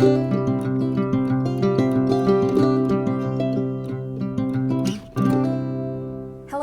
Hello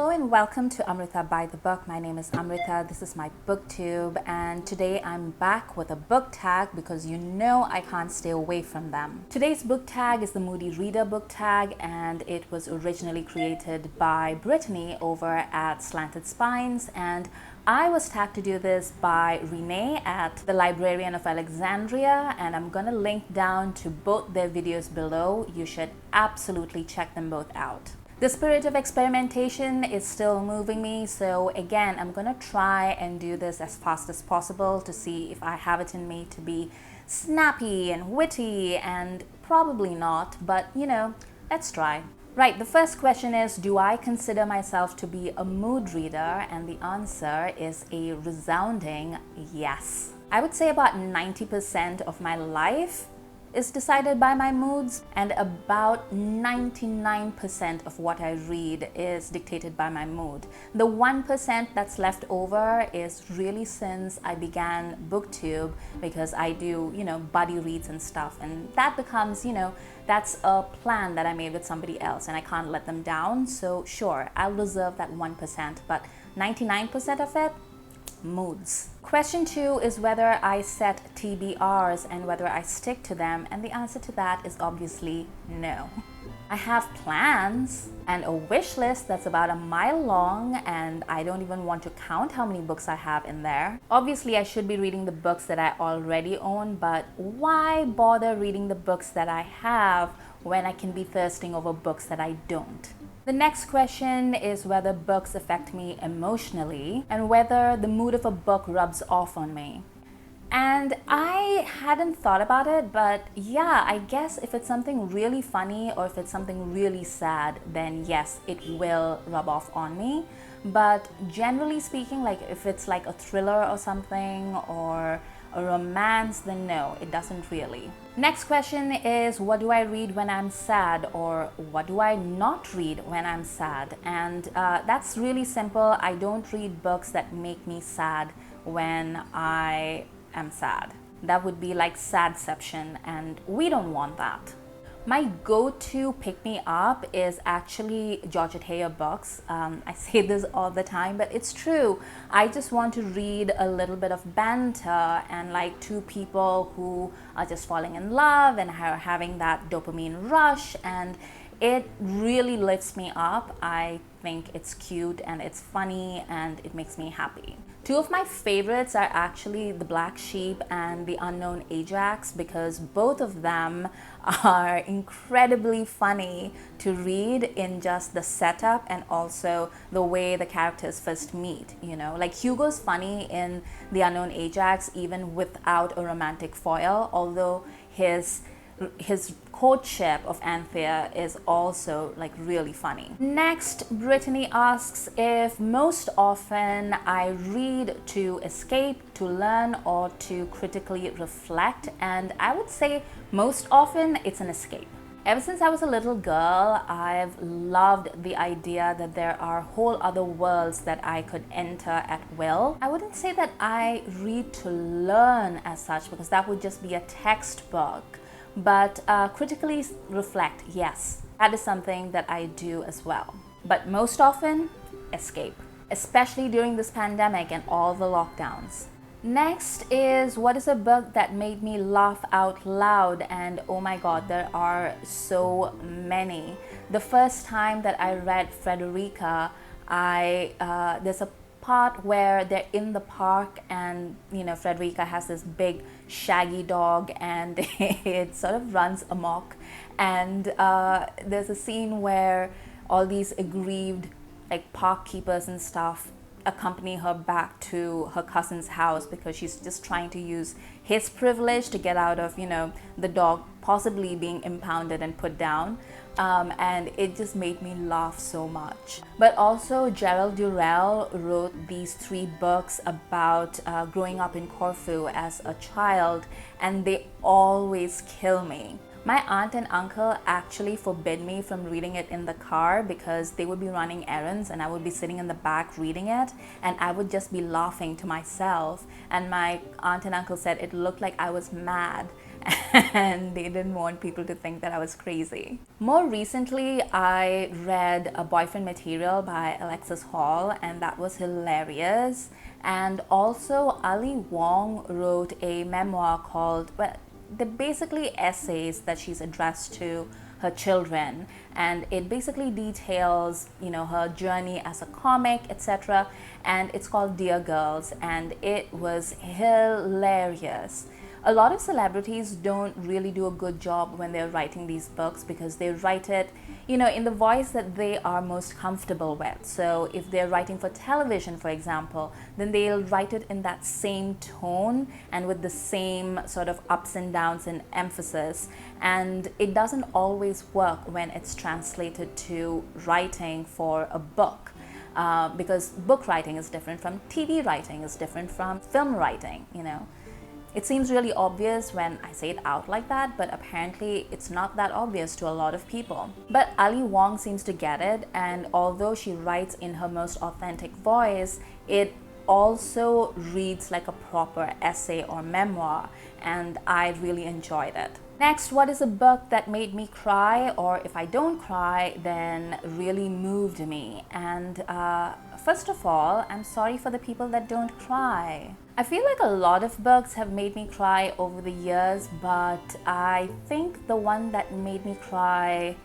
and welcome to Amrita by the Book. My name is Amrita. This is my booktube, and today I'm back with a book tag because you know I can't stay away from them. Today's book tag is the Moody Reader book tag, and it was originally created by Brittany over at Slanted Spines, and I was tagged to do this by Renee at the Librarian of Alexandria, and I'm gonna link down to both their videos below. You should absolutely check them both out. The spirit of experimentation is still moving me, so again, I'm gonna try and do this as fast as possible to see if I have it in me to be snappy and witty, and probably not, but you know, let's try. Right, the first question is, do I consider myself to be a mood reader? And the answer is a resounding yes. I would say about 90% of my life is decided by my moods, and about 99% of what I read is dictated by my mood. The 1% that's left over is really since I began booktube, because I do, buddy reads and stuff, and that becomes, that's a plan that I made with somebody else and I can't let them down. So sure, I'll reserve that 1%, but 99% of it, moods. Question 2 is whether I set TBRs and whether I stick to them, and the answer to that is obviously no. I have plans and a wish list that's about a mile long, and I don't even want to count how many books I have in there. Obviously, I should be reading the books that I already own, but why bother reading the books that I have when I can be thirsting over books that I don't? The next question is whether books affect me emotionally and whether the mood of a book rubs off on me. And I hadn't thought about it, but yeah, I guess if it's something really funny or if it's something really sad, then yes, it will rub off on me. But generally speaking, like if it's like a thriller or something, or a romance, then no, it doesn't really. Next question is, what do I read when I'm sad, or what do I not read when I'm sad? And that's really simple. I don't read books that make me sad when I am sad. That would be like sadception, and we don't want that. My go-to pick-me-up is actually Georgette Heyer books. I say this all the time, but it's true. I just want to read a little bit of banter and like two people who are just falling in love and are having that dopamine rush, and it really lifts me up. I think it's cute and it's funny and it makes me happy. Two of my favorites are actually The Black Sheep and The Unknown Ajax, because both of them are incredibly funny to read in just the setup and also the way the characters first meet. Like Hugo's funny in The Unknown Ajax even without a romantic foil, although his courtship of Anthea is also like really funny. Next, Brittany asks if most often I read to escape, to learn, or to critically reflect, and I would say most often it's an escape. Ever since I was a little girl, I've loved the idea that there are whole other worlds that I could enter at will. I wouldn't say that I read to learn as such, because that would just be a textbook. But critically reflect, yes, that is something that I do as well. But most often, escape, especially during this pandemic and all the lockdowns. Next is, what is a book that made me laugh out loud? And oh my god, there are so many. The first time that I read Frederica, there's a part where they're in the park and Frederica has this big shaggy dog and it sort of runs amok, and there's a scene where all these aggrieved like park keepers and stuff accompany her back to her cousin's house because she's just trying to use his privilege to get out of the dog possibly being impounded and put down. And it just made me laugh so much. But also Gerald Durrell wrote these 3 books about growing up in Corfu as a child, and they always kill me. My aunt and uncle actually forbid me from reading it in the car because they would be running errands and I would be sitting in the back reading it, and I would just be laughing to myself. And my aunt and uncle said it looked like I was mad. and they didn't want people to think that I was crazy. More recently, I read A Boyfriend Material by Alexis Hall, and that was hilarious. And also, Ali Wong wrote a memoir called, well, they're basically essays that she's addressed to her children, and it basically details, her journey as a comic, etc. And it's called Dear Girls, and it was hilarious. A lot of celebrities don't really do a good job when they're writing these books because they write it, in the voice that they are most comfortable with. So if they're writing for television, for example, then they'll write it in that same tone and with the same sort of ups and downs and emphasis. And it doesn't always work when it's translated to writing for a book. Because book writing is different from TV writing, is different from film writing, It seems really obvious when I say it out like that, but apparently it's not that obvious to a lot of people. But Ali Wong seems to get it, and although she writes in her most authentic voice, it also reads like a proper essay or memoir, and I really enjoyed it. Next, what is a book that made me cry, or if I don't cry, then really moved me? And first of all, I'm sorry for the people that don't cry. I feel like a lot of books have made me cry over the years, but I think the one that made me cry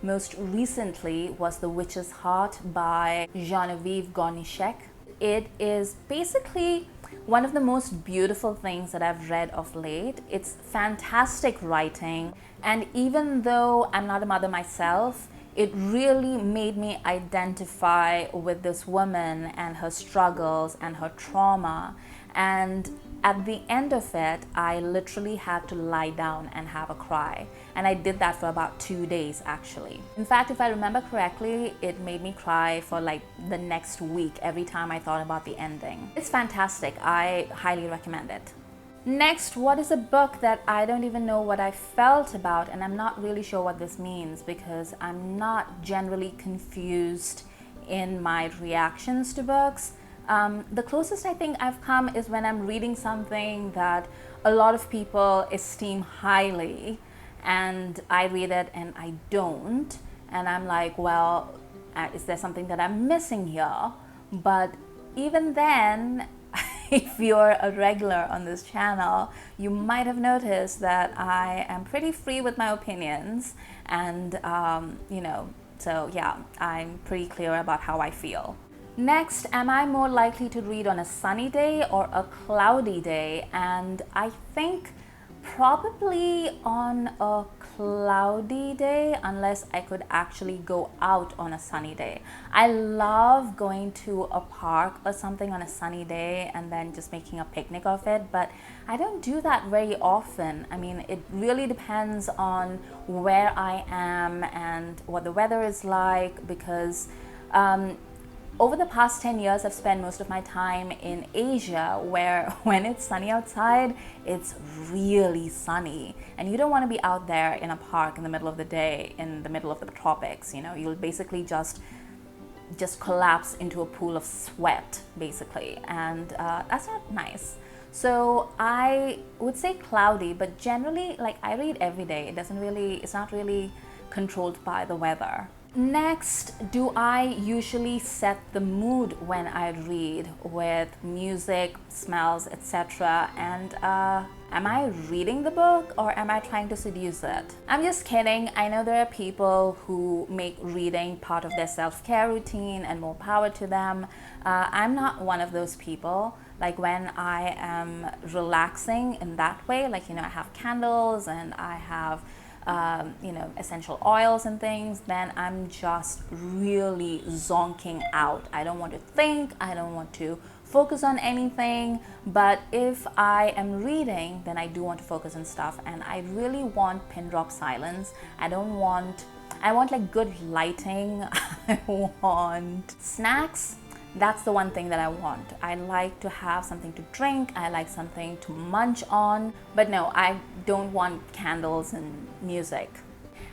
most recently was The Witch's Heart by Genevieve Gornichek. It is basically one of the most beautiful things that I've read of late. It's fantastic writing, and even though I'm not a mother myself, it really made me identify with this woman and her struggles and her trauma. And at the end of it, I literally had to lie down and have a cry. And I did that for about 2 days, actually. In fact, if I remember correctly, it made me cry for like the next week every time I thought about the ending. It's fantastic. I highly recommend it. Next, what is a book that I don't even know what I felt about, and I'm not really sure what this means because I'm not generally confused in my reactions to books. The closest I think I've come is when I'm reading something that a lot of people esteem highly, and I read it and I don't, and I'm like, well, is there something that I'm missing here? But even then, if you're a regular on this channel, you might have noticed that I am pretty free with my opinions, and so yeah, I'm pretty clear about how I feel. Next, am I more likely to read on a sunny day or a cloudy day? And I think probably on a cloudy day, unless I could actually go out on a sunny day. I love going to a park or something on a sunny day and then just making a picnic of it, but I don't do that very often. I mean, it really depends on where I am and what the weather is like, because over the past 10 years, I've spent most of my time in Asia, where when it's sunny outside, it's really sunny. And you don't want to be out there in a park in the middle of the day, in the middle of the tropics. You'll basically just collapse into a pool of sweat, basically. And that's not nice. So I would say cloudy, but generally, like, I read every day. It's not really controlled by the weather. Next, do I usually set the mood when I read with music, smells, etc.? And am I reading the book or am I trying to seduce it? I'm just kidding. I know there are people who make reading part of their self-care routine, and more power to them. I'm not one of those people. Like, when I am relaxing in that way, like, I have candles and I have essential oils and things, then I'm just really zonking out. I don't want to think, I don't want to focus on anything. But if I am reading, then I do want to focus on stuff, and I really want pin drop silence. I want like good lighting. I want snacks. That's the one thing that I want. I like to have something to drink. I like something to munch on. But no, I don't want candles and music.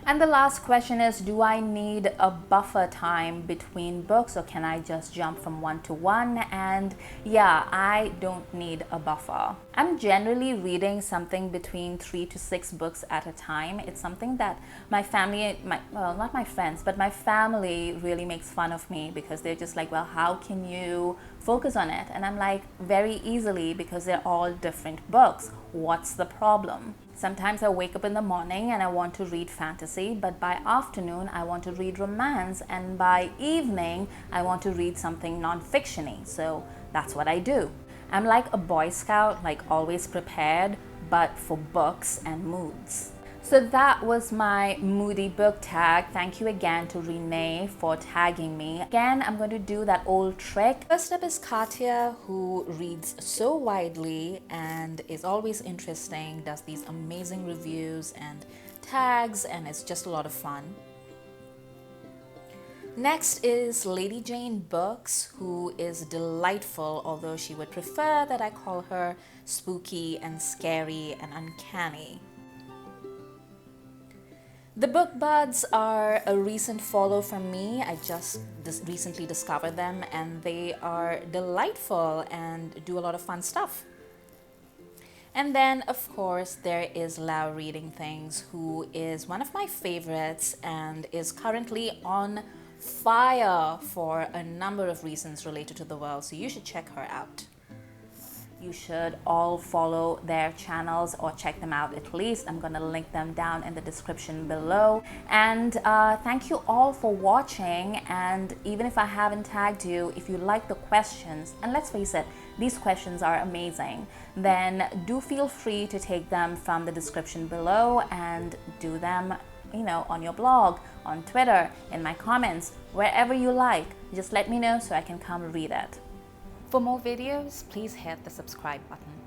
And the last question is, do I need a buffer time between books, or can I just jump from one to one? And yeah, I don't need a buffer. I'm generally reading something between 3 to 6 books at a time. It's something that my family, well, not my friends, but my family really makes fun of me, because they're just like, well, how can you focus on it? And I'm like, very easily, because they're all different books. What's the problem? Sometimes I wake up in the morning and I want to read fantasy, but by afternoon I want to read romance, and by evening I want to read something non-fiction-y. So that's what I do. I'm like a Boy Scout, like always prepared, but for books and moods. So that was my Moody book tag. Thank you again to Renee for tagging me. Again, I'm going to do that old trick. First up is Katya, who reads so widely and is always interesting, does these amazing reviews and tags, and it's just a lot of fun. Next is Lady Jane Books, who is delightful, although she would prefer that I call her spooky and scary and uncanny. The Book Buds are a recent follow from me. I just recently discovered them, and they are delightful and do a lot of fun stuff. And then, of course, there is Lau Reading Things, who is one of my favorites and is currently on fire for a number of reasons related to the world. So you should check her out. You should all follow their channels or check them out at least. I'm gonna link them down in the description below. And thank you all for watching. And even if I haven't tagged you, if you like the questions, and let's face it, these questions are amazing, then do feel free to take them from the description below and do them, you know, on your blog, on Twitter, in my comments, wherever you like. Just let me know so I can come read it. For more videos, please hit the subscribe button.